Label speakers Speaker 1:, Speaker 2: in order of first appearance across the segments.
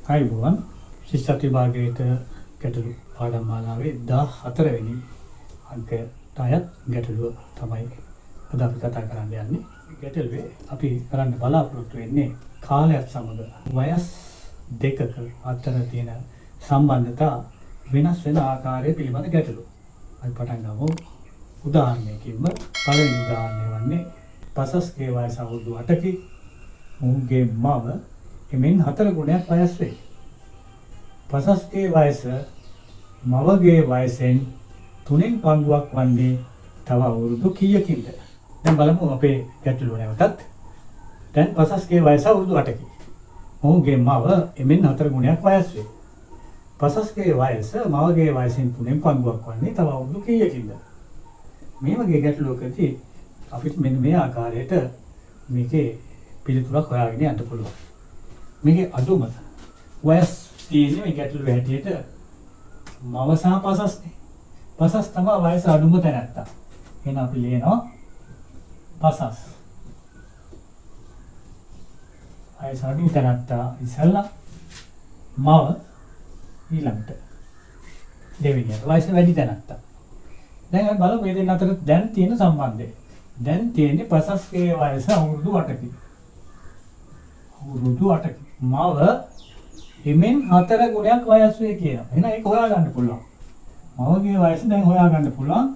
Speaker 1: අයිබෝවන් ශිෂ්‍යත්ව විභාගයට ගැටළු පාඩම් මාලාවේ 14 වෙනි අංකයට අයත් ගැටළුව තමයි අද අපි කතා කරන්න යන්නේ. ගැටළුවේ අපි කරන්න බලාපොරොත්තු වෙන්නේ කාලයත් සමග වයස් දෙකක අතර තියෙන සම්බන්ධතා වෙනස් වෙන ආකාරය පිළිබඳ ගැටළු. අපි පටන් ගමු උදාහරණයකින්ම පළවෙනි උදාහරණය වන්නේ පසස්ගේ වයස අවුරුදු 8කි. මුන්ගේ මව එමෙන් 4 ගුණයක් වයස් වේ. පසස්ගේ වයස මවගේ වයසෙන් 3න් පංගුවක් වන්නේ තව අවුරුදු කීයකින්ද? දැන් බලමු අපේ ගැටලුව නැවතත්. දැන් පසස්ගේ වයස අවුරුදු 8කි. මොහුගේ මව එමෙන් 4 ගුණයක් වයස් වේ. පසස්ගේ වයස මවගේ වයසෙන් 3න් පංගුවක් වන්නේ තව අවුරුදු කීයකින්ද? මේ වගේ ගැටලුවකදී අපිට මෙන්න මේ ආකාරයට මේකේ පිළිතුරක් හොයාගෙන යන්න පුළුවන්. මේකේ අඩුම වයස් තියෙන්නේ මේ ගැටලුවේ හැටියට මව සහ පසස්නේ. පසස් තමයි වයස අඩුම තැනැත්තා. එහෙනම් අපි ලියනවා පසස්. වයස අඩු තැනැත්තා ඉස්සෙල්ලා මව ඊළඟට දෙවෙනියට වයස වැඩි තැනැත්තා. දැන් අපි බලමු මේ දෙන්න අතර දැන් තියෙන සම්බන්ධය. දැන් තියෙන්නේ පසස්ගේ වයස අවුරුදු 8කි. අවුරුදු 8කි. මව එමෙන් 4 ගුණයක් වයස් වේ කියනවා. එහෙනම් ඒක හොයාගන්න පුළුවන්. මවගේ වයස දැන් හොයාගන්න පුළුවන්.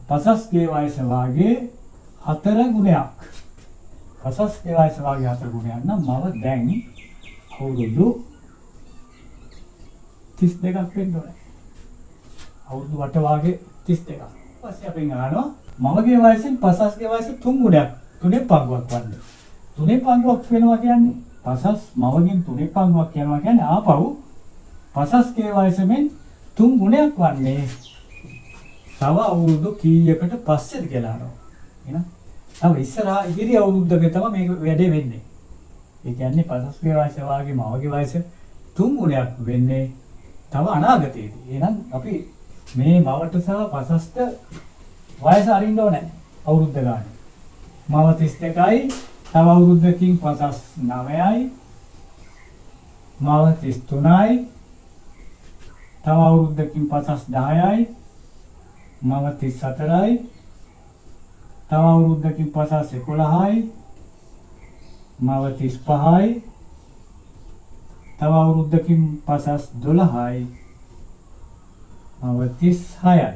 Speaker 1: පසස්ගේ වයස වාගේ 4 ගුණයක්. පසස්ගේ වයස වාගේ 4 ගුණයක් නම් මව දැන් අවුරුදු 32ක් වෙන්න ඕනේ. අවුරුදු 8 වාගේ 32ක්. ඊපස්සේ අපි අහනවා මවගේ වයසෙන් පසස්ගේ වයස 3 ගුණයක්. 3න් පංගුවක් වන්නේ. 3න් පංගුවක් වෙනවා කියන්නේ පසස් මවගෙන් 3න් පංගුවක් යනවා කියන්නේ ආපහු පසස්ගේ වයසෙන් 3 ගුණයක් වන්නේ තව අවුරුදු කීයකට පස්සේද කියලා අහනවා. එහෙනම් තව ඉස්සරහා ඉදිරි අවුරුද්දක තමයි මේක වැඩේ වෙන්නේ. ඒ කියන්නේ පසස්ගේ වයස වාගේ මවගේ වයස 3 ගුණයක් වෙන්නේ තව අනාගතයේදී. එහෙනම් අපි මේ මවට සහ පසස්ට වයස අරින්න ඕනේ අවුරුද්ද ගන්න. මව 32යි තව අවුරුද්දකින් පසස් 9යි මව 33යි තව අවුරුද්දකින් පසස් 10යි මව 34යි තව අවුරුද්දකින් පසස් 11යි මව 35යි තව අවුරුද්දකින් පසස් 12යි මව 36යි.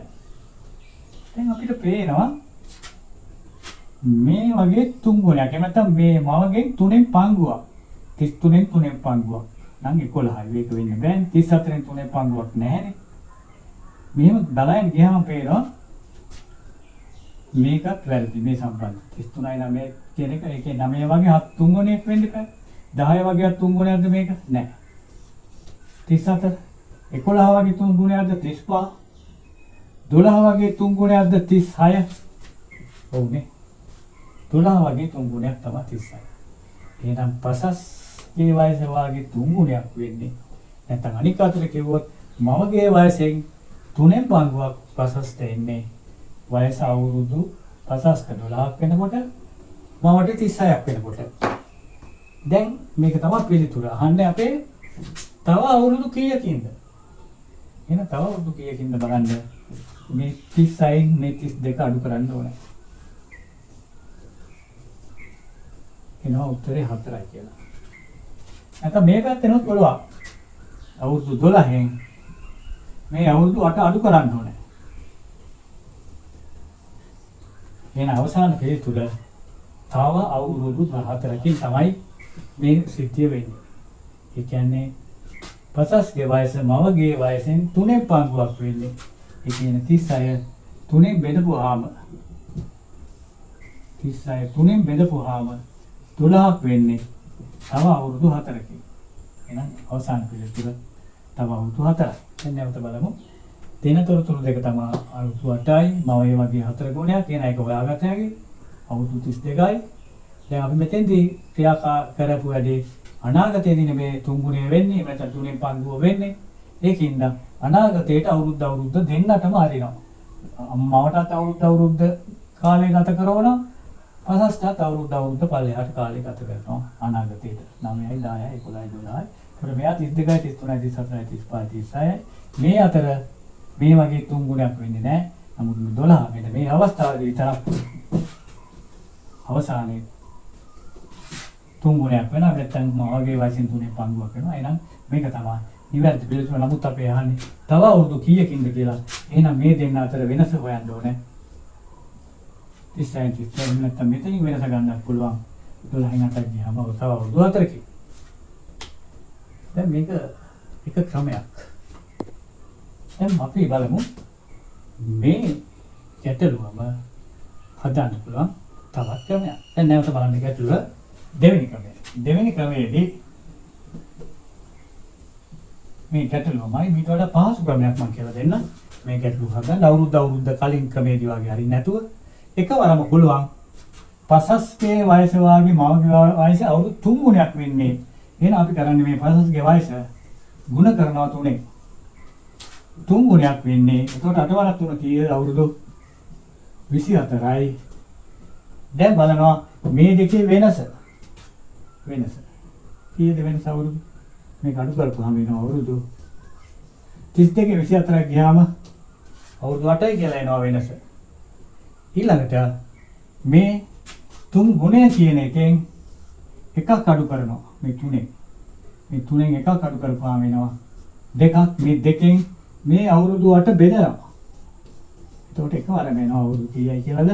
Speaker 1: දැන් අපිට පේනවා මේ වගේ 3 ගුණයක්. එහෙම නැත්නම් මේ මවගෙන් 3න් පංගුවක්. 33න් 3න් පංගුවක්. නම් 11යි. මේක වෙන්න බෑනේ. 34න් 3න් පංගුවක් නැහැනේ. මෙහෙම බලයෙන් ගියාම පේනවා මේකත් වැරදි මේ සම්බන්ධය. 33යි 9 කියන එක ඒකේ 9 වගේ 3 ගුණයක් වෙන්න බෑ. 10 වගේ 3 ගුණයක්ද මේක? නැහැ. 34 11 වගේ 3 ගුණයක්ද 35? 12 වගේ 3 ගුණයක්ද 36? ඔව්නේ. 12 වගේ 3 ගුණයක් තමයි 36. එහෙනම් පසස්ගේ වයස වාගේ 3 ගුණයක් වෙන්නේ. නැත්නම් අනික අතට කිව්වොත් මවගේ වයසෙන් 3න් පංගුවක් පසස්ට එන්නේ. වයස අවුරුදු පසස්ක 12ක් වෙනකොට මවට 36ක් වෙනකොට. දැන් මේක තමයි පිළිතුර. අහන්නේ අපේ තව අවුරුදු කීයකින්ද? එහෙනම් තව අවුරුදු කීයකින්ද බලන්න. මේ 36න් මේ 32 අඩු කරන්න ඕනේ. එනවා උත්තරේ 4යි කියලා. නැත්නම් මේ පැත්තෙනොත් බලවා. අවුරුදු 12න් මේ අවුරුදු 8 අඩු කරන්න ඕනේ. එහෙනම් අවසාන පිළිතුර තව අවුරුදු 14කින් තමයි මේ සිද්ධිය වෙන්නේ. ඒ කියන්නේ පසස්ගේ වයස මවගේ වයසෙන් 3න් පංගුවක් වෙන්නේ. ඒ කියන්නේ 36 3න් බෙදපුවාම 36 3න් බෙදපුවාම 12ක් වෙන්නේ තව අවුරුදු 4කින්. එහෙනම් අවසාන පිළිතුර තව අවුරුදු 4යි. දැන් නැවත බලමු. දෙන තොරතුරු දෙක තමයි අවුරුදු 8යි මවයේ වගේ 4 ගුණයක් කියන එක හොයාගත හැකි. අවුරුදු 32යි. දැන් අපි මෙතෙන්දී ක්‍රියා කරපු වැඩේ අනාගතයේදී මේ 3 ගුණය වෙන්නේ නැත්නම් 3න් පංගුව වෙන්නේ. ඒකින්ද අනාගතයට අවුරුද්ද දෙන්නටම අරිනවා. මවටත් අවුරුද්ද කාලය ගත කරනවා. පසස්ටත් අවුරුද්ද පල්ලෙහාට කාලය ගත කරනවා අනාගතයට. 9යි 10යි 11යි 12යි ඒතර මෙයා 32යි 33යි 34යි 35යි 36යි මේ අතර මේ වගේ තුන් ගුණයක් වෙන්නේ නැහැ. නමුත් 12 මෙන්න මේ අවස්ථාවේදී විතරක් අවසානයේ තුන් ගුණයක් වෙනවා. නැත්නම් මවගේ වයසින් තුනේ පංගුවක් වෙනවා. එහෙනම් මේක තමයි නිවැරදි පිළිතුර. නමුත් අපි අහන්නේ තව අවුරුදු කීයකින්ද කියලා. එහෙනම් මේ දෙන්න අතර වෙනස හොයන්න ඕනේ. 36 37 නැත්නම් මෙතනින් වෙනස ගන්නත් පුළුවන්. 12න් අතර ගියාම තව අවුරුදු 4කින්. දැන් මේක එක ක්‍රමයක්. දැන් අපි බලමු මේ ගැටලුවම හදන්න පුළුවන් තවත් ක්‍රමයක්. දැන් නැවත බලන්න ගැටලුව දෙවෙනි ක්‍රමය. දෙවෙනි ක්‍රමයේදී මේ ගැටලුවමයි මීට වඩා පහසු ක්‍රමයක් මම කියලා දෙන්නම්. මේ ගැටලුව හදන්න අවුරුද්ද කලින් ක්‍රමයේදී වගේ හරින්නේ නැතුව එකවරම පුළුවන් පසස්ගේ වයස වාගේ මවගේ වයස අවුරුදු 3 ගුණයක් වෙන්නේ. එහෙනම් අපි කරන්නේ මේ පසස්ගේ වයස ගුණ කරනවා 3ෙන්. 3 ගුණයක් වෙන්නේ. එතකොට 8 වරක් 3 කීයද? අවුරුදු 24යි. දැන් බලනවා මේ දෙකේ වෙනස. කීයද වෙනස අවුරුදු? මේක අඩු කරපුවාම වෙනවා අවුරුදු 32 24ක් ගියාම අවුරුදු 8යි කියලා එනවා වෙනස. ඊළඟට මේ 3 ගුණය කියන එකෙන් එකක් අඩු කරනවා. මේ 3ෙන්. මේ 3ෙන් එකක් අඩු කරපුවාම වෙනවා දෙකක්. මේ දෙකෙන් මේ අවුරුදු 8 බෙදනවා. එතකොට එකවරම එනවා අවුරුදු කීයයි කියලාද?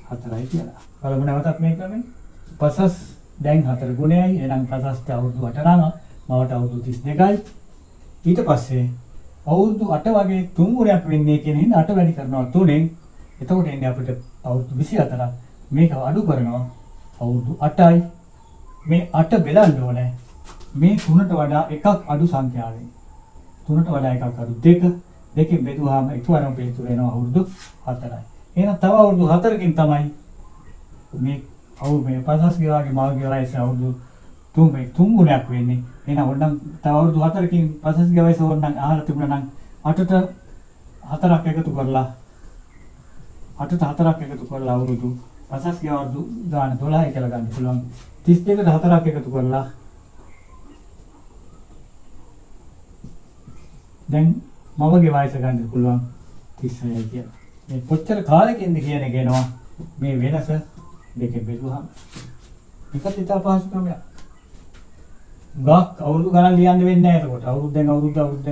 Speaker 1: 4යි කියලා. බලමු නැවතත් මේ ක්‍රමෙ. පසස් දැන් 4 ගුණයයි. එහෙනම් පසස්ට අවුරුදු 8 නම් මවට අවුරුදු 32යි. ඊට පස්සේ අවුරුදු 8 වගේ 3 ගුණයක් වෙන්නේ කියන හින්දා 8 වැඩි කරනවා 3ෙන්. එතකොට එන්නේ අපිට අවුරුදු 24ක්. මේක අඩු කරනවා අවුරුදු 8යි. මේ 8 බෙදන්න ඕනේ. මේ 3ට වඩා එකක් අඩු සංඛ්‍යාවෙන්. 3ට වඩා එකක් අඩු 2. දෙකෙන් බෙදුවාම එකවරම පිළිතුර එනවා අවුරුදු 4යි. එහෙනම් තව අවුරුදු 4කින් තමයි මේ මේ පසස්ගේ වගේ මාගේ වයස අවුරුදු 3 ගුණයක් වෙන්නේ. එහෙනම් ඕනනම් තව අවුරුදු 4කින් පසස්ගේ වයස ඕනනම් අහලා තිබුණා නම් 8ට 4ක් එකතු කරලා 8ට 4ක් එකතු කරලා අවුරුදු පසස්ගේ අවුරුදු ගාන 12යි කියලා ගන්න පුළුවන්. 32ට 4ක් එකතු කරලා දැන් මවගේ වයස ගන්න පුළුවන් 36යි කියලා. මේ කොච්චර කාලෙකින්ද කියන එක එනවා මේ වෙනස දෙකෙන් බෙදුවාම. මේකත් ඉතා පහසු ක්‍රමයක්. ගාක් අවුරුදු ගණන් ලියන්න වෙන්නේ නැහැ. එතකොට අවුරුද්දෙන්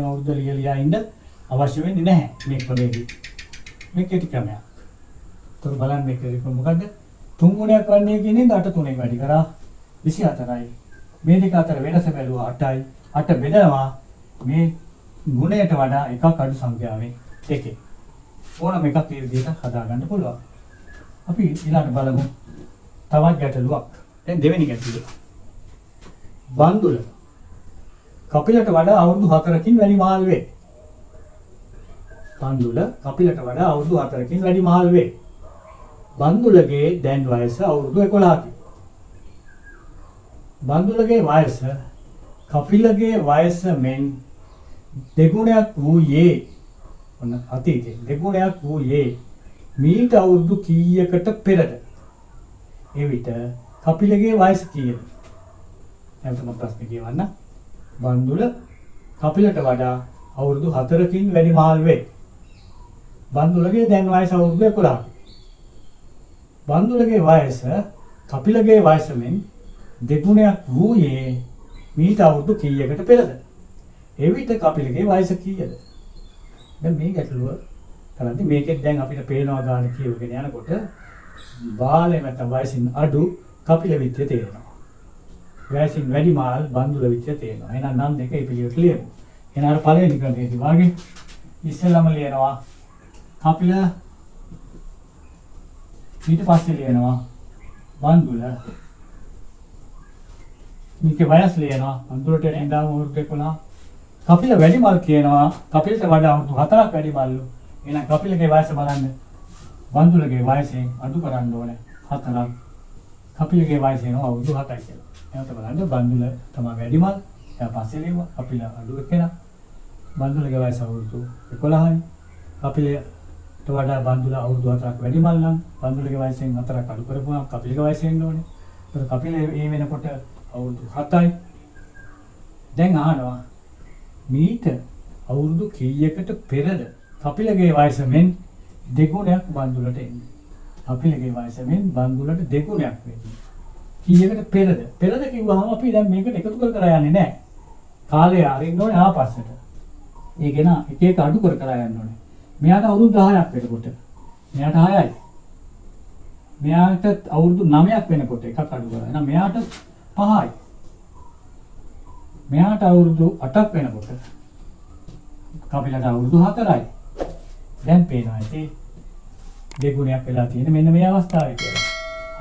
Speaker 1: අවුරුද්ද ලියලා ඉන්න අවශ්‍ය වෙන්නේ නැහැ මේ ක්‍රමයේදී. මේ කෙටි ක්‍රමයක්. ඒතර බලන්න මේක මොකද්ද? 3 ගුණයක් වන්නේ කියන්නේ 8 3ෙන් වැඩි කරා 24යි. මේ දෙක අතර වෙනස බැලුවා 8යි. 8 බෙදනවා මේ ගුණයට වඩා එකක් අඩු සංඛ්‍යාවෙන් දෙකේ. ඕනම එකක් මේ විදිහට හදාගන්න පුළුවන්. අපි ඊළඟට බලමු තවත් ගැටලුවක්. දැන් දෙවෙනි ගැටලුව. බන්දුල කපිලට වඩා අවුරුදු 4කින් වැඩි මහල් වේ. බන්දුල කපිලට වඩා අවුරුදු 4කින් වැඩි මහල් වේ. බන්දුලගේ දැන් වයස අවුරුදු 11කි. බන්දුලගේ වයස කපිලගේ වයස මෙන් දෙගුණයක් වූයේ ඔන්න අතීතයේ දෙගුණයක් වූයේ මීට අවුරුදු කීයකට පෙරද? එවිට කපිලගේ වයස කීයද? නැවතම ප්‍රශ්නේ කියවන්න. බන්දුල කපිලට වඩා අවුරුදු 4කින් වැඩි මහල් වේ. බන්දුලගේ දැන් වයස අවුරුදු 11. බන්දුලගේ වයස කපිලගේ වයස මෙන් දෙගුණයක් වූයේ මීට අවුරුදු කීයකට පෙරද? එවිට කපිලගේ වයස කීයද? දැන් මේ ගැටලුව කරන්නේ මේකෙන් දැන් අපිට පේනවා ගන්න කියවගෙන යනකොට බාලේ නැත්නම් වයසින් අඩු කපිල විත්‍ය තේරෙනවා. වයසින් වැඩි මාල් බන්දුල විත්‍ය තේරෙනවා. එහෙනම් නම් දෙක පිළිවෙලට ලියමු. එහෙනම් අර පළවෙනි ක්‍රමයේදී වාගේ ඉස්සෙල්ලාම ලියනවා කපිල ඊට පස්සේ ලියනවා බන්දුල. මේකේ වයස ලියනවා බන්දුලට එනදාම අවුරුදු 11. කපිල වැඩි මල් කියනවා කපිලට වඩා අවුරුදු 4ක් වැඩි මල්ලු. එහෙනම් කපිලගේ වයස බලන්න බන්දුලගේ වයසෙන් අඩු කරන්න ඕනේ 4ක්. කපිලගේ වයස එනවා අවුරුදු 7යි කියලා. එහෙනම් බලන්න බන්දුල තමයි වැඩි මල්. ඊට පස්සේ ලියුවා කපිල අඩු කෙනා. බන්දුලගේ වයස අවුරුදු 11යි. කපිලට වඩා බන්දුල අවුරුදු 4ක් වැඩි මල් නම් බන්දුලගේ වයසෙන් 4ක් අඩු කරපුවාම කපිලගේ වයස එන්න ඕනේ. ඒත් කපිල මේ වෙනකොට අවුරුදු 7යි. දැන් අහනවා මීට අවුරුදු කීයකට පෙරද කපිලගේ වයස මෙන් දෙගුණයක් බන්දුලට එන්නේ. කපිලගේ වයස මෙන් බන්දුලට දෙගුණයක් වෙන්නේ. කීයකට පෙරද? පෙරද කිව්වහම අපි දැන් මේකට එකතු කර කර යන්නේ නැහැ. කාලය අරින්න ඕනේ ආපස්සට. ඒක න එක එක අඩු කර කර යන්න ඕනේ. මෙයාට අවුරුදු 10ක් වෙනකොට මෙයාට 6යි. මෙයාට අවුරුදු 9ක් වෙනකොට එකක් අඩු කරා. එහෙනම් මෙයාට 5යි. මෙයාට අවුරුදු 8ක් වෙනකොට කපිලට අවුරුදු 4යි. දැන් පේනවා ඉතින් දෙගුණයක් වෙලා තියෙන මෙන්න මේ අවස්ථාවේ කියලා.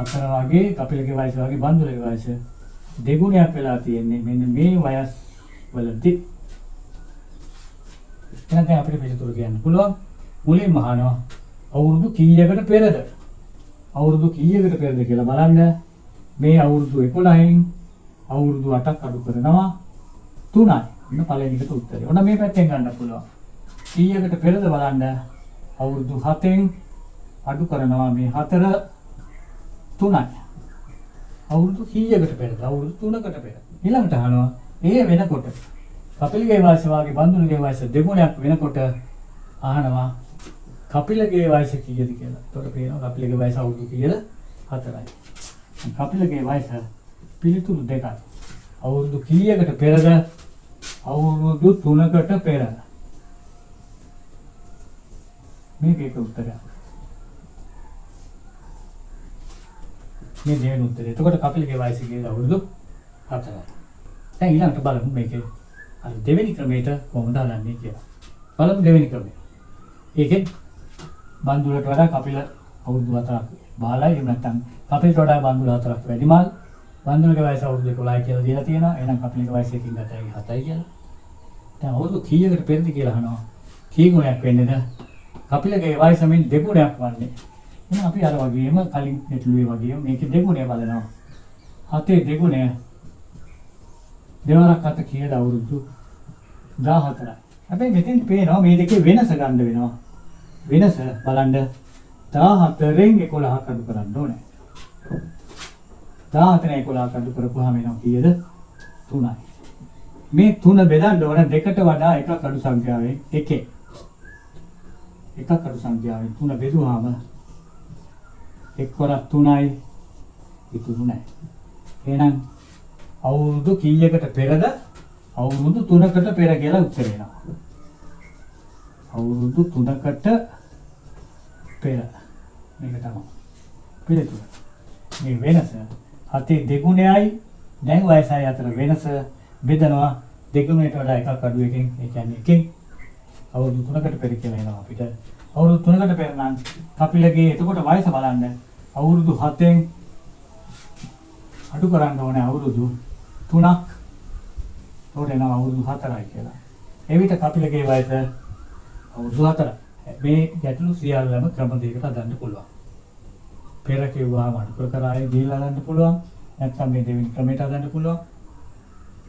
Speaker 1: 4 වගේ කපිලගේ වයස වගේ බන්දුලගේ වයස දෙගුණයක් වෙලා තියෙන්නේ මෙන්න මේ වයස් වලදී. එහෙනම් දැන් අපිට පිළිතුරු කියන්න පුළුවන්. මුලින්ම අහනවා අවුරුදු කීයකට පෙරද? අවුරුදු කීයකට පෙරද කියලා බලන්න. මේ අවුරුදු 11න් අවුරුදු 8ක් අඩු කරනවා 3යි. මෙන්න පළවෙනි එකට උත්තරය. ඔන්න මේ පැත්තෙන් ගන්න පුළුවන්. කීයකට පෙරද බලන්න. අවුරුදු 7න් අඩු කරනවා මේ 4 3යි. අවුරුදු කීයකට පෙරද? අවුරුදු 3කට පෙර. ඊළඟට අහනවා ඒ වෙනකොට කපිලගේ වයස වාගේ බන්දුලගේ වයස දෙගුණයක් වෙනකොට අහනවා කපිලගේ වයස කීයද කියලා. එතකොට පේනවා කපිලගේ වයස අවුරුදු කීයද? 4යි. කපිලගේ වයස පිළිතුරු දෙකයි. අවුරුදු කීයකට පෙරද? අවුරුදු 3කට පෙර. මේක උත්තරය. මේ දෙවෙනි උත්තරය. එතකොට කපිලගේ වයස කීයද? අවුරුදු 4යි. දැන් ඊළඟට බලමු මේකේ අර දෙවෙනි ක්‍රමයට කොහොමද හදන්නේ කියලා. බලමු දෙවෙනි ක්‍රමය. ඒකෙන් බන්දුලට වඩා කපිල අවුරුදු 4ක් බාලයි. එහෙම නැත්නම් කපිලට වඩා බන්දුල 4ක් වැඩිමල්. බන්දුලගේ වයස අවුරුදු 11යි කියලා දීලා තියෙනවා. එහෙනම් කපිලගේ වයස එකකින් ගතයි 7යි කියලා. දැන් අවුරුදු කීයකට පෙරද කියලා අහනවා. කී ගුණයක් වෙන්නේද? කපිලගේ වයස මෙන් දෙගුණයක් වන්නේ. එහෙනම් අපි අර වගේම කලින් හිතුවේ වගේම මේකේ දෙගුණය බලනවා. 7 දෙගුණය දෙවරක් 7 කීයද? අවුරුදු 14යි. හැබැයි මෙතෙන් පේනවා මේ දෙකේ වෙනස ගන්න වෙනවා. වෙනස බලන්න 14න් 11ක් අඩු කරන්න ඕනේ. 14න් 11ක් අඩු කරපුවාම එනවා කීයද? 3යි. මේ 3 බෙදන්න ඕන දෙකට වඩා එකක් අඩු සංඛ්‍යාවෙන් එකේ. එකක් අඩු සංඛ්‍යාවෙන් 3 බෙදුවාම එක් වරක් 3යි ඉතුරු නැහැ. එහෙනම් අවුරුදු කීයකට පෙරද? අවුරුදු 3කට පෙර කියලා උත්තර එනවා. අවුරුදු 3කට පෙර. මේක තමයි පිළිතුර. මේ වෙනස 7 දෙගුණයයි දැන් වයසයි අතර වෙනස බෙදනවා දෙගුණයට වඩා එකක් අඩු එකෙන්. ඒ කියන්නේ එකෙන් අවුරුදු 3කට පෙර කියලා එනවා අපිට. අවුරුදු 3කට පෙර නම් කපිලගේ එතකොට වයස බලන්න අවුරුදු 7න් අඩු කරන්න ඕනේ අවුරුදු 3ක්. උඩ එනවා අවුරුදු 4යි කියලා. එවිට කපිලගේ වයස අවුරුදු 4යි. මේ ගැටලු සියල්ලම ක්‍රම දෙකකට හදන්න පුළුවන්. පෙර කිව්වම අඩු කර කර ආයෙ ගිහිල්ලා හදන්න පුළුවන්. නැත්නම් මේ දෙවෙනි ක්‍රමයට හදන්න පුළුවන්.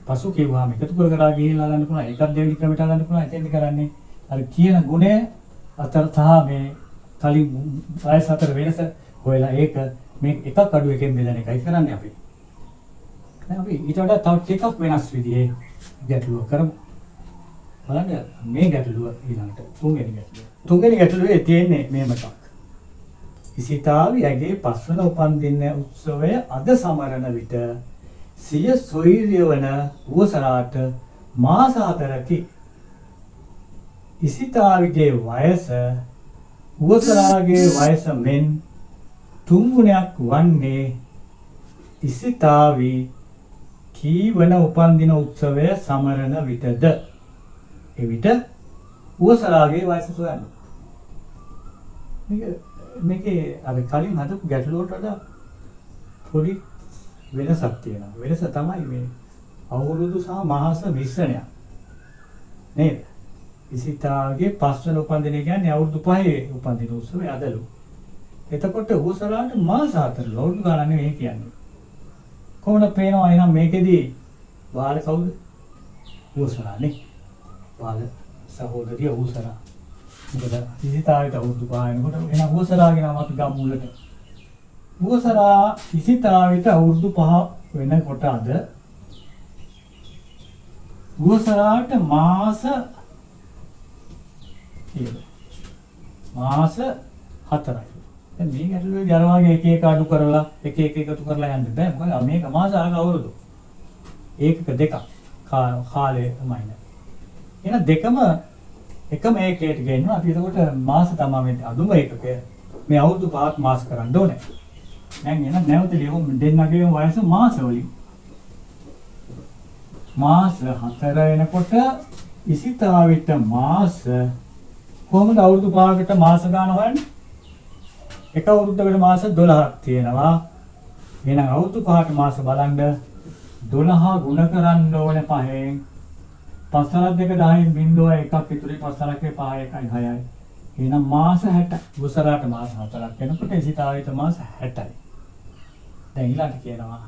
Speaker 1: පසු කිව්වම එකතු කර කර ගිහිල්ලා හදන්න පුළුවන්. ඒකත් දෙවෙනි ක්‍රමයට හදන්න පුළුවන්. එතෙන්ද කරන්නේ අර කියන ගුණය අතර සහ මේ කලින් වයස අතර වෙනස හොයලා ඒක මේ එකක් අඩු එකෙන් බෙදන එකයි කරන්නේ අපි. දැන් අපි ඊට වඩා තව ටිකක් වෙනස් විදිහේ ගැටලුව කරමු. බලන්න මේ ගැටලුව ඊළඟට තුන්වෙනි ගැටලුව. තුන්වෙනි ගැටලුවේ තියෙන්නේ මේම එකක්. ඉසිතාවියගේ 5 වන උපන්දින උත්සවය අද සමරන විට සිය සොයිරිය වන උවසරාට මාස 4කි. ඉසිතාවිගේ වයස උවසරාගේ වයස මෙන් 3 ගුණයක් වන්නේ ඉසිතාවි කී වන උපන්දින උත්සවය සමරන විටද? එවිට උවසරාගේ වයස සොයන්න. මේකේ අර කලින් හදපු ගැටලුවට වඩා පොඩි වෙනසක් තියෙනවා. වෙනස තමයි මේ අවුරුදු සහ මාස මිශ්‍රණය. නේද? ඉසිතාගේ 5 වෙනි උපන්දිනය කියන්නේ අවුරුදු 5 උපන්දින උත්සවය අදලු. එතකොට උවසරාට මාස 4 අවුරුදු ගණන් නෙවෙයි කියන්නේ. කොහොමද පේනවා එහෙනම් මේකෙදී බාල කවුද? උවසරානේ. බාල සහෝදරිය උවසරා. මොකද ඉසිතාවට අවුරුදු 5 වෙනකොට එහෙනම් උවසරාගේ නම අපි ගමු මුලට. උවසරා ඉසිතාවට අවුරුදු 5 වෙනකොට අද උවසරාට මාස මාස 4යි. දැන් මේ ගැටලුවේ අර වගේ එක එක අඩු කරලා එක එක එකතු කරලා යන්න බෑ. මොකද මේක මාස ආග අවුරුදු. ඒකක දෙකක් කාලය තමයි නේ. එහෙනම් දෙකම එකම ඒකයට ගේනවා. අපි එතකොට මාස තමයි මේ අඳුම ඒකක මේ අවුරුදු 5ක් මාස කරන්න ඕනේ. දැන් එන නැවත ලියමු දෙන්නගේ වයස මාස වලින්. මාස 4 වෙනකොට ඉසිතාවිට මාස කොහොමද අවුරුදු 5කට මාස ගන්න හොයන්නේ? එක අවුරුද්දකට මාස 12ක් තියෙනවා. එහෙනම් අවුරුදු 5ට මාස බලන්න 12 ගුණ කරන්න ඕනේ 5න්. 5 2 10න් බිඳුව එකක් ඉතුරුයි 5 2 5 1යි 6යි. එහෙනම් මාස 60. උසරාට මාස 4ක් වෙනකොට ඉසිතාවිට මාස 60යි. දැන් ඊළඟට කියනවා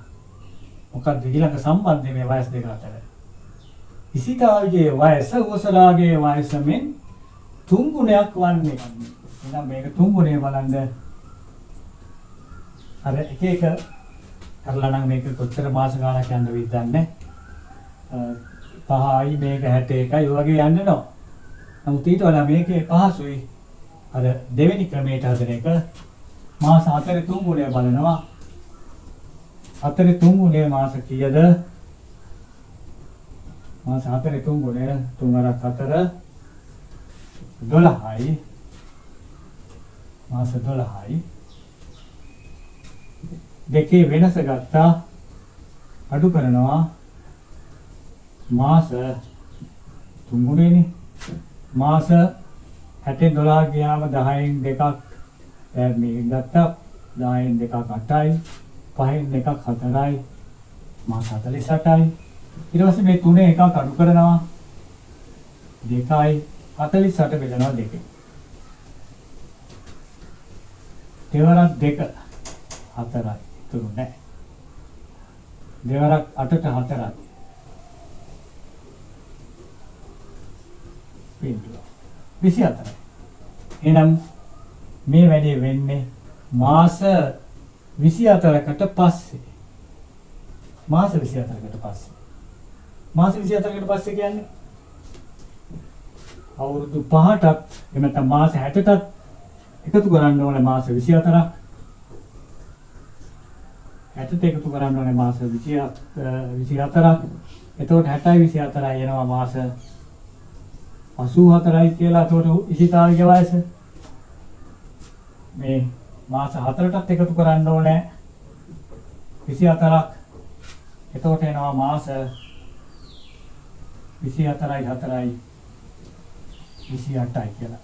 Speaker 1: මොකක්ද ඊළඟ සම්බන්ධය මේ වයස් දෙක අතර? ඉසිතාවිගේ වයස උසරාගේ වයස මෙන් 3 ගුණයක් වන්නේ. එහෙනම් මේක 3 ගුණය බලන්න. අර එක එක කරලා නම් මේක කොච්චර මාස ගානක් යන්න වෙයිද දන්නේ. 5යි මේක 61යි ඔය වගේ යන්න නෝ. නමුත් ඊට වඩා මේකේ පහසුයි. අර දෙවෙනි ක්‍රමයට හදන එක මාස 4 3 ගුණය බලනවා. 4 3 ගුණය මාස කීයද? මාස 4 3 ගුණය 3 4 12යි. මාස 12යි. දෙකේ වෙනස ගත්තා අඩු කරනවා මාස 3 ගුණයනේ. මාස 60 12 ගියාම 10න් දෙකක් මේක ගත්තා 10න් දෙකක් 8යි 5න් දෙකක් 4යි මාස 48යි. ඊට පස්සේ මේ තුනේ එකක් අඩු කරනවා 2යි 48 බෙදනවා 2. දෙවරක් 2 4යි ඉතුරු නැහැ. දෙවරක් 8ට 4යි. බිඳුව 24යි. එහෙනම් මේ වැඩේ වෙන්නේ මාස 24කට පස්සේ. මාස 24කට පස්සේ. මාස 24කට පස්සේ කියන්නේ අවුරුදු 5ටත් එහෙම නැත්නම් මාස 60ටත් එකතු කරන්න ඕනේ මාස 24ක්. 60ට එකතු කරන්න ඕනේ මාස 24ක්. එතකොට 60යි 24යි එනවා මාස 84යි කියලා. එතකොට ඉසිතාවිගේ වයස මේ මාස 4ටත් එකතු කරන්න ඕනේ 24ක්. එතකොට එනවා මාස 24යි 4යි 28යි කියලා.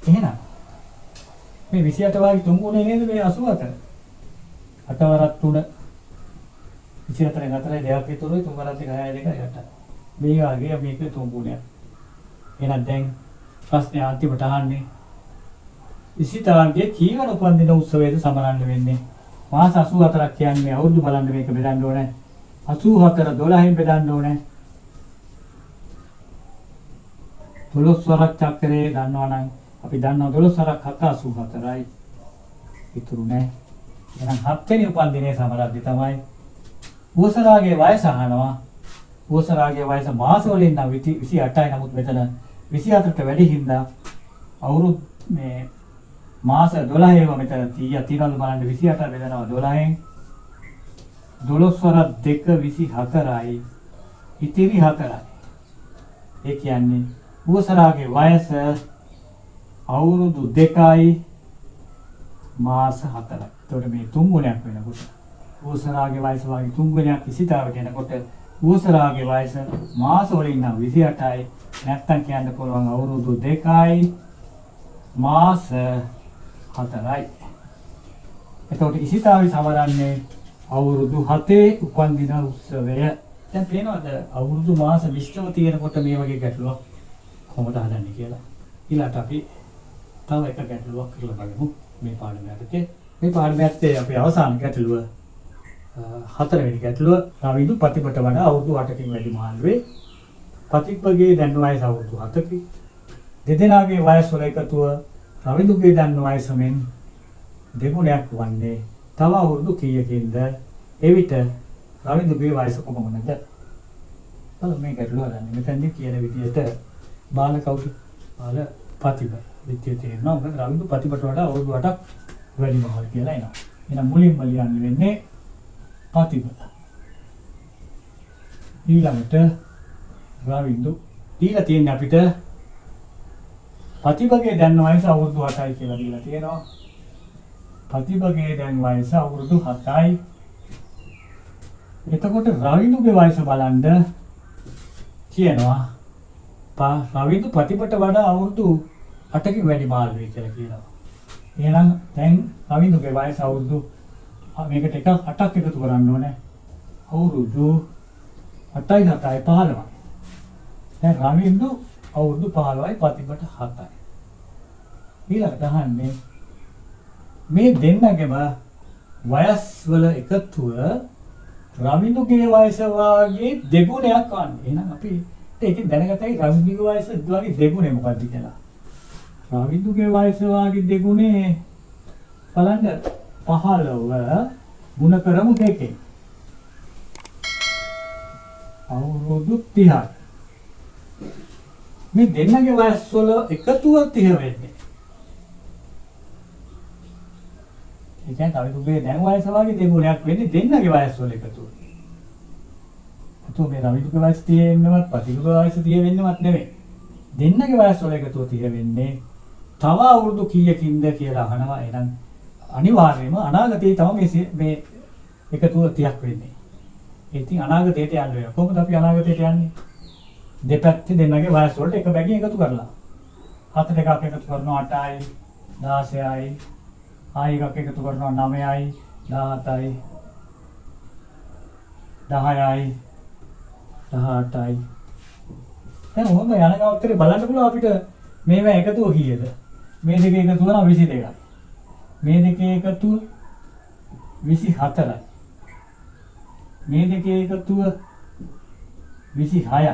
Speaker 1: එහෙනම් මේ 28 වාගේ 3 ගුණේ නේද මේ 84? 8 වරක් 3 24න් 4යි දෙකක් ඉතුරුයි 3 වරක් 2 6යි 2යි 8යි. මේ වගේ මේක 3 ගුණයක්. එහෙනම් දැන් ප්‍රශ්නේ අන්තිමට අහන්නේ ඉසිතාවගේ කීවර උපන්දින උත්සවයේද සමරන්න වෙන්නේ? මාස 84ක් කියන්නේ අවුරුදු බලන්න මේක බෙදන්න ඕනේ. 84 12න් බෙදන්න ඕනේ. 12 වරක් චක්‍රේ දන්නවා නම් අපි දන්නවා 12 වරක් 784යි ඉතුරු නැහැ. එහෙනම් 7 වෙනි උපන්දිනේ සමරද්දි තමයි උවසරාගේ වයස අහනවා. උවසරාගේ වයස මාස වලින් නම් 28යි. නමුත් මෙතන 24ට වැඩි හින්දා අවුරුදු මේ මාස 12ේම මෙතන 30 තියනවලු බලන්න 28 බෙදනවා 12න් 12 වරක් 2 24යි ඉතිරි 4යි. ඒ කියන්නේ උවසරාගේ වයස අවුරුදු 2යි මාස 4යි. එතකොට මේ 3 ගුණයක් වෙනකොට උවසරාගේ වයස වගේ 3 ගුණයක් ඉසිතාවට එනකොට උවසරාගේ වයස මාස වලින් නම් 28යි. නැත්තම් කියන්න පුළුවන් අවුරුදු 2යි මාස 4යි. එතකොට ඉසිතාවි සමරන්නේ අවුරුදු 7 උපන්දින උත්සවය. දැන් පේනවද අවුරුදු මාස 20ව තියෙනකොට මේ වගේ ගැටලුවක් කොහොමද හදන්නේ කියලා. ඊළඟට අපි තව එක ගැටලුවක් කරලා බලමු මේ පාඩම යටතේ. මේ පාඩම යටතේ අපි අවසාන ගැටලුව 4 වෙනි ගැටලුව රවිදු පතිපට වඩා අවුරුදු 8කින් වැඩි මහලුවේ. පතිපගේ දැන් වයස අවුරුදු 7කි. දෙදෙනාගේ වයස් වල එකතුව රවිදුගේ දැන් වයස මෙන් දෙගුණයක් වන්නේ තව අවුරුදු කීයකින්ද? එවිට රවිදුගේ වයස කොපමණද? බලමු මේ ගැටලුව ගන්න. මෙතනදී කියන විදිහට බාල කවුද? බාල ප්‍රතිබ විද්‍ය තේරෙනවා. මොකද රවිදු ප්‍රතිබට වඩා අවුරුදු 8ක් වැඩි මහල් කියලා එනවා. එහෙනම් මුලින්ම ලියන්න වෙන්නේ ප්‍රතිබ. ඊළඟට රවිදු දීලා තියෙන්නේ අපිට ප්‍රතිබගේ දැන් වයස අවුරුදු 8යි කියලා දීලා තියෙනවා. ප්‍රතිබගේ දැන් වයස අවුරුදු 7යි. එතකොට රවිදුගේ වයස බලන්න කියනවා. රවිදු ප්‍රතිබට වඩා අවුරුදු 8කින් වැඩි මාළුවෙක් කියලා කියනවා. එහෙනම් දැන් රවිදුගේ වයස අවුරුදු මේකට එකක් 8ක් එකතු කරන්න ඕනේ. අවුරුදු 8යි 7යි 15යි. දැන් රවිදු අවුරුදු 15යි ප්‍රතිබට 7යි. ඊළඟට අහන්නේ මේ දෙන්නගේම වයස් වල එකතුව රවිදුගේ වයස වාගේ දෙගුණයක් වань. එහෙනම් අපි ඒකෙන් දැනගතයි රවිදුගේ වයස වාගේ දෙගුණේ මොකක්ද කියලා. රවිදුගේ වයස වාගේ දෙගුණේ බලන්න 15 ගුණ කරමු දෙකෙන්. අවුරුදු 30යි. මේ දෙන්නගේ වයස් වල එකතුව 30 වෙන්නේ. ඒ කියන්නේ රවිදුගේ දැන් වයස වාගේ දෙගුණයක් වෙන්නේ දෙන්නගේ වයස් වල එකතුව. එතකොට මේ රවිදුගේ වයස 30 වෙන්නවත් ප්‍රතිදුගේ වයස 30 වෙන්නවත් නෙමෙයි. දෙන්නගේ වයස් වල එකතුව 30 වෙන්නේ. තව අවුරුදු කීයකින්ද කියලා අහනවා. එහෙනම් අනිවාර්යයෙන්ම අනාගතයේ තමයි මේ එකතුව 30ක් වෙන්නේ. ඒ ඉතින් අනාගතයට යන්න වෙනවා. කොහොමද අපි අනාගතයට යන්නේ? දෙපැත්තේ දෙන්නගේ වයස් වලට එක බැගින් එකතු කරලා. 7 දෙකක් එකතු කරනවා 8යි 16යි. ආයෙ එකක් එකතු කරනවා 9යි 17යි 10යි 18යි. දැන් ඔහොම යන ගමන්තරේ බලන්න පුළුවන් අපිට මේවා එකතුව කීයද? මේ දෙක එකතු කරනවා 22යි. මේ දෙකේ එකතුව 24යි. මේ දෙකේ එකතුව 26යි.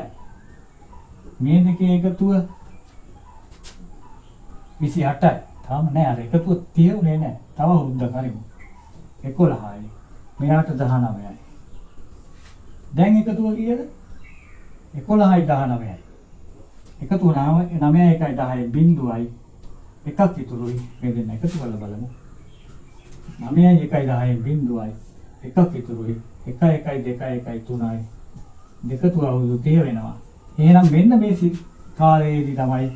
Speaker 1: මේ දෙකේ එකතුව 28යි. තාම නෑ අර එකතුව 30 උනේ නෑ. තව වෘද්ධ කරමු. 11යි. මෙයාට 19යි. දැන් එකතුව කීයද? 11යි 19යි. එකතුව 9යි 1යි 10යි බිඳුවයි එකක් ඉතුරුයි. මේ දෙන්න එකතු කරලා බලමු. 9යි 1යි 10යි බිඳුවයි එකක් ඉතුරුයි. 1යි 1යි 2යි 1යි 3යි. දෙකතුව අවුරුදු 30 වෙනවා. එහෙනම් මෙන්න මේ කාලයේදී තමයි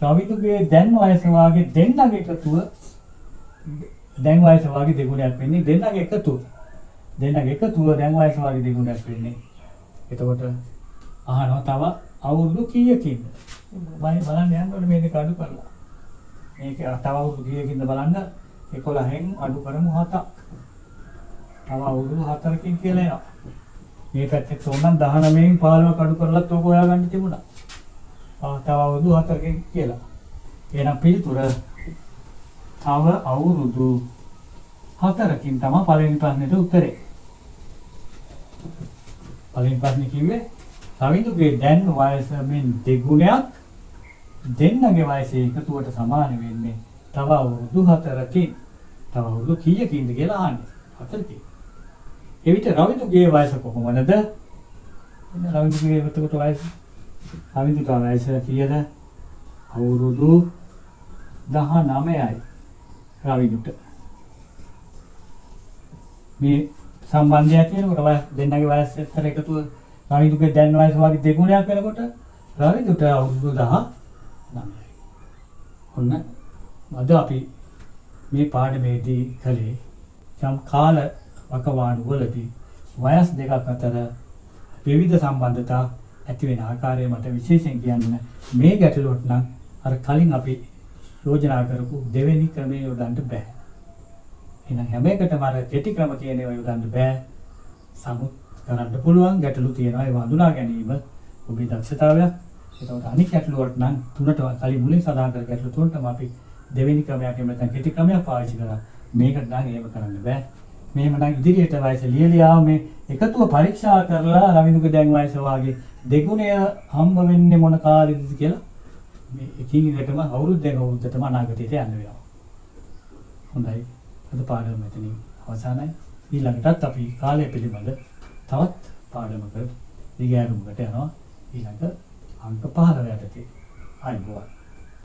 Speaker 1: රවිදුගේ දැන් වයස වාගේ දෙන්නගේ එකතුව දැන් වයස වාගේ දෙගුණයක් වෙන්නේ. දෙන්නගේ එකතුව දැන් වයස වාගේ දෙගුණයක් වෙන්නේ. එතකොට අහනවා තව අවුරුදු කීයකින්ද? බලන්න යන්න ඕනේ මේ දෙක අඩු කරලා. මේක තව අවුරුදු කීයකින්ද බලන්න 11න් අඩු කරමු 7ක්. තව අවුරුදු 4කින් කියලා එනවා. මේ පැත්තේ තෝරනම් 19න් 15ක් අඩු කරලත් ඕක හොයාගන්න තිබුණා. තව අවුරුදු 4කින් කියලා. එහෙනම් පිළිතුර තව අවුරුදු 4කින් තමයි පළවෙනි ප්‍රශ්නෙට උත්තරේ. පළවෙනි ප්‍රශ්නේ කිව්වේ රවිදුගේ දැන් වයස මෙන් දෙගුණයක් දෙන්නගේ වයසේ එකතුවට සමාන වෙන්නේ තව අවුරුදු 4කින්. තව අවුරුදු කීයකින්ද කියලා අහන්නේ. 4කින්. එවිට රවිදුගේ වයස කොහොමද? රවිදුගේ එතකොට වයස රවිදුගේ වයස කීයද? අවුරුදු 19යි රවිදුට. මේ සම්බන්ධය තියෙනකොට වයස දෙන්නගේ වයස එක්තර එකතුව රවිදුගේ දැන් වයස වගේ දෙගුණයක් වෙනකොට රවිදුට අවුරුදු 19යි. ඔන්න අද අපි මේ පාඩමේදී කලේ යම් කාල වකවානු වලදී වයස් දෙකක් අතර විවිධ සම්බන්ධතා ඇති වෙන ආකාරය මට විශේෂයෙන් කියන්න මේ ගැටලුවට නම් අර කලින් අපි යෝජනා කරපු දෙවෙනි ක්‍රමය යොදන්න බෑ. එහෙනම් හැම එකටම අර කෙටි ක්‍රම කියන ඒවා යොදන්න බෑ. සමුත් කරන්න පුළුවන් ගැටලු තියෙනවා. ඒවා හඳුනා ගැනීම ඔබේ දක්ෂතාවයක්. ඒකට අනිත් ගැටලුවට නම් තුනට කලින් මුලින් සඳහන් කර ගැටලු තුනටම අපි දෙවෙනි ක්‍රමයක් එහෙම නැත්නම් කෙටි ක්‍රමයක් පාවිච්චි කරා. මේකට නම් එහෙම කරන්න බෑ. මෙහෙම නම් ඉදිරියට වයස ලියලියාව මේ එකතුව පරීක්ෂා කරලා රවිදුගේ දැන් වයස වාගේ දෙගුණය හම්බ වෙන්නේ මොන කාලෙදද කියලා මේ එකින් එකටම අවුරුද්දෙන් අවුරුද්දටම අනාගතයට යන්න වෙනවා. හොඳයි. අද පාඩම මෙතනින් අවසానයි. ඊළඟටත් අපි කාලය පිළිබඳ තවත් පාඩමක දිගෑරුමකට යනවා ඊළඟ අංක 15 යටතේ. ආයිබෝවන්.